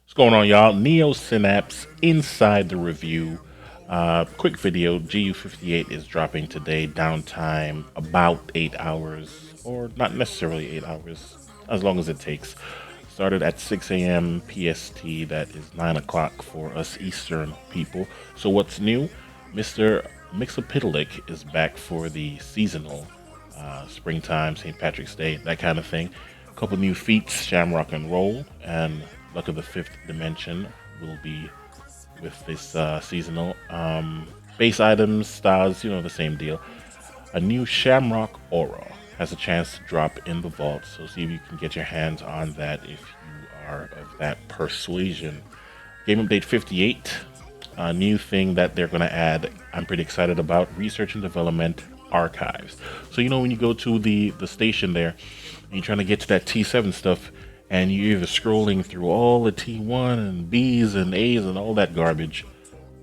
What's going on, y'all? Neo Synapse inside the review. Quick video. GU58 is dropping today. Downtime about 8 hours, or not necessarily 8 hours, as long as it takes. Started at 6 a.m. PST. That is 9 o'clock for us Eastern people. So what's new? Mr. Mixopitalik is back for the seasonal, springtime, St. Patrick's Day, that kind of thing. A couple new feats, Shamrock and Roll, and Luck of the Fifth Dimension will be with this seasonal. Base items, styles, the same deal. A new Shamrock Aura has a chance to drop in the vault, so see if you can get your hands on that if you are of that persuasion. Game Update 58, a new thing that they're going to add, I'm pretty excited about, research and development archives. So when you go to the station there, and you're trying to get to that T7 stuff, and you're either scrolling through all the T1 and Bs and As and all that garbage,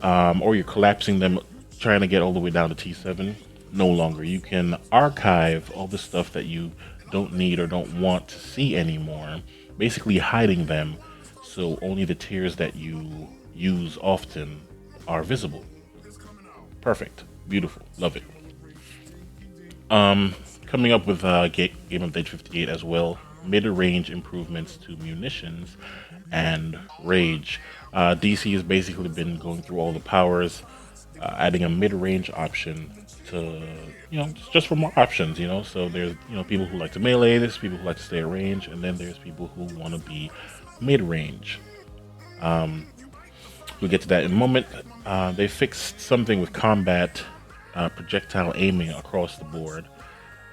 or you're collapsing them trying to get all the way down to T7. No longer. You can archive all the stuff that you don't need or don't want to see anymore, basically hiding them so only the tiers that you use often are visible. Perfect. Beautiful. Love it. Coming up with Game Update 58 as well, mid-range improvements to munitions and rage. DC has basically been going through all the powers, adding a mid-range option to, just for more options, So there's, people who like to melee, there's people who like to stay at range, and then there's people who want to be mid-range. We'll get to that in a moment. They fixed something with combat projectile aiming across the board.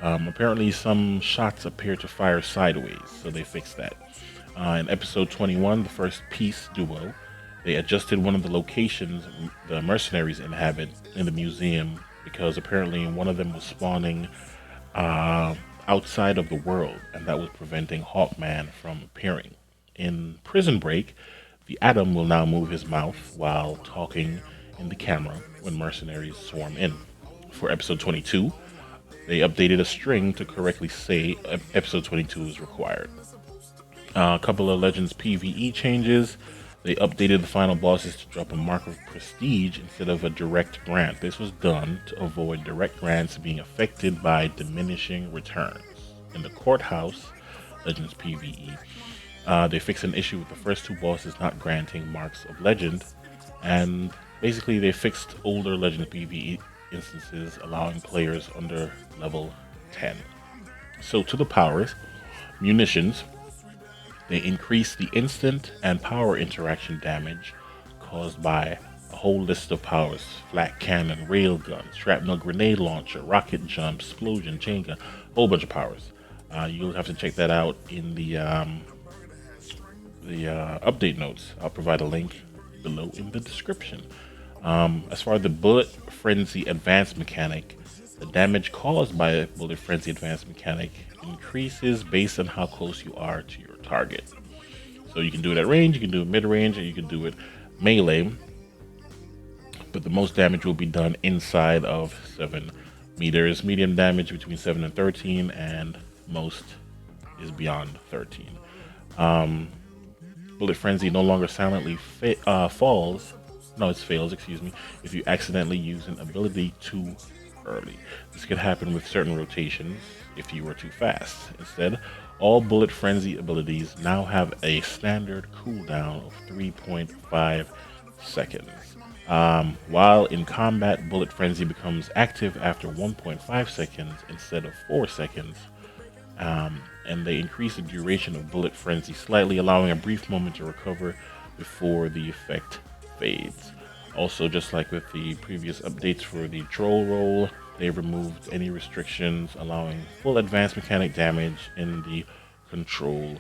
Apparently, some shots appear to fire sideways, so they fixed that. In episode 21, the first Peace duo, they adjusted one of the locations the mercenaries inhabit in the museum because apparently one of them was spawning outside of the world, and that was preventing Hawkman from appearing. In Prison Break, the Atom will now move his mouth while talking in the camera when mercenaries swarm in. For episode 22, they updated a string to correctly say episode 22 is required. A couple of Legends PvE changes. They updated the final bosses to drop a mark of prestige instead of a direct grant. This was done to avoid direct grants being affected by diminishing returns. In the courthouse, Legends PvE, they fixed an issue with the first two bosses not granting marks of legend, and basically they fixed older Legends PvE instances allowing players under level 10. So to the powers, munitions, they increase the instant and power interaction damage caused by a whole list of powers: flat cannon, railgun, shrapnel grenade launcher, rocket jump, explosion, chain gun, whole bunch of powers. You'll have to check that out in the update notes. I'll provide a link below in the description. As far as the Bullet Frenzy Advanced mechanic, the damage caused by a Bullet Frenzy Advanced mechanic increases based on how close you are to your target. So you can do it at range, you can do it mid-range, and you can do it melee. But the most damage will be done inside of 7 meters. Medium damage between 7 and 13, and most is beyond 13. Bullet Frenzy no longer silently fails, if you accidentally use an ability too early. This could happen with certain rotations if you were too fast. Instead, all Bullet Frenzy abilities now have a standard cooldown of 3.5 seconds. While in combat, Bullet Frenzy becomes active after 1.5 seconds instead of 4 seconds. And they increase the duration of Bullet Frenzy slightly, allowing a brief moment to recover before the effect fades. Also, just like with the previous updates for the Troll Roll, they removed any restrictions allowing full advanced mechanic damage in the Control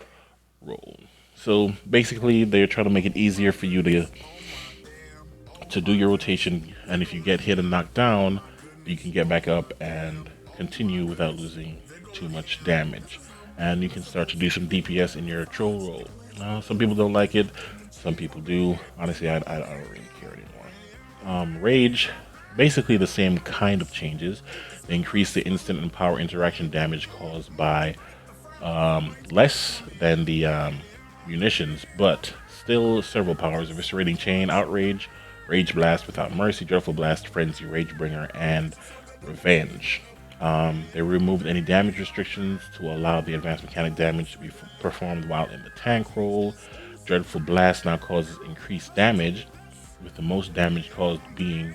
Roll. So basically, they're trying to make it easier for you to do your rotation, and if you get hit and knocked down, you can get back up and continue without losing too much damage. And you can start to do some DPS in your Troll Roll. Some people don't like it, some people do. Honestly, I don't really care anymore. Rage, basically the same kind of changes. They increase the instant and power interaction damage caused by less than the munitions, but still several powers: Eviscerating Chain, Outrage, Rage Blast Without Mercy, Dreadful Blast, Frenzy, Rage Bringer, and Revenge. They removed any damage restrictions to allow the advanced mechanic damage to be performed while in the tank role. Dreadful Blast now causes increased damage, with the most damage caused being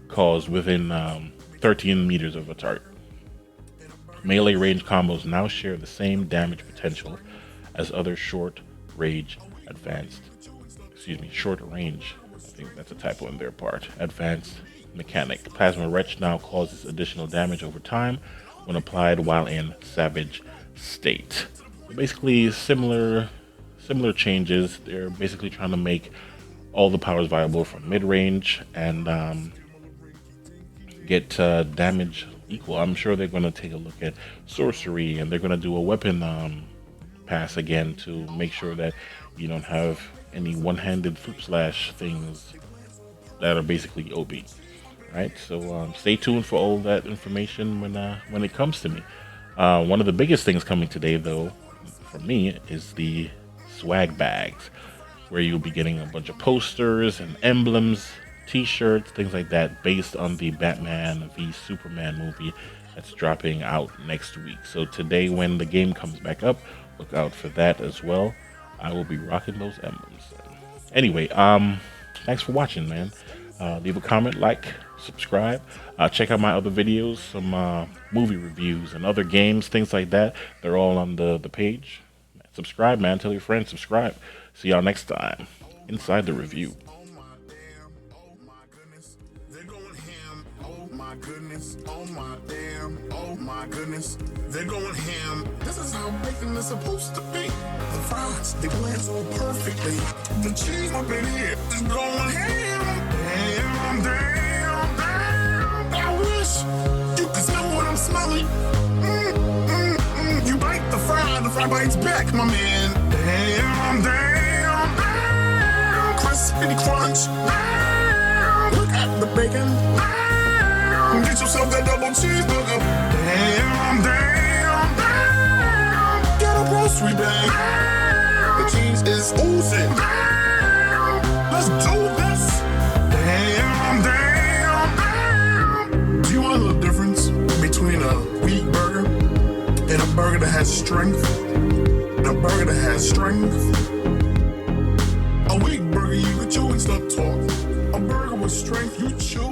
caused within 13 meters of a target. Melee range combos now share the same damage potential as other short range. I think that's a typo in their part. Advanced mechanic. Plasma Wretch now causes additional damage over time when applied while in Savage state. So basically, similar changes. They're basically trying to make all the powers viable from mid-range and get damage equal. I'm sure they're going to take a look at sorcery, and they're going to do a weapon pass again to make sure that you don't have any one-handed flip slash things that are basically OB. Right? So stay tuned for all that information when it comes to me. One of the biggest things coming today, though, for me, is the swag bags, where you'll be getting a bunch of posters and emblems, t-shirts, things like that, based on the Batman v Superman movie that's dropping out next week. So today, when the game comes back up, look out for that as well. I will be rocking those emblems. Anyway, thanks for watching, man. Leave a comment, like, subscribe. Check out my other videos, some movie reviews and other games, things like that. They're all on the page. Subscribe, man. Tell your friends, subscribe. See y'all next time inside the review. Oh my goodness, they're going ham. This is how bacon is supposed to be. The fries, they blend so perfectly. The cheese up in here is going ham. Damn. I wish you could smell what I'm smelling. You bite the fry bites back, my man. Damn. Crispy crunch. Look at the bacon. Get yourself that double cheeseburger. Damn. Get a grocery bag. The cheese is oozing. Let's do this. Damn. Do you want to know the difference between a wheat burger and a burger that has strength? And a burger that has strength. A wheat burger, you can chew and stop talking. A burger with strength, you chew.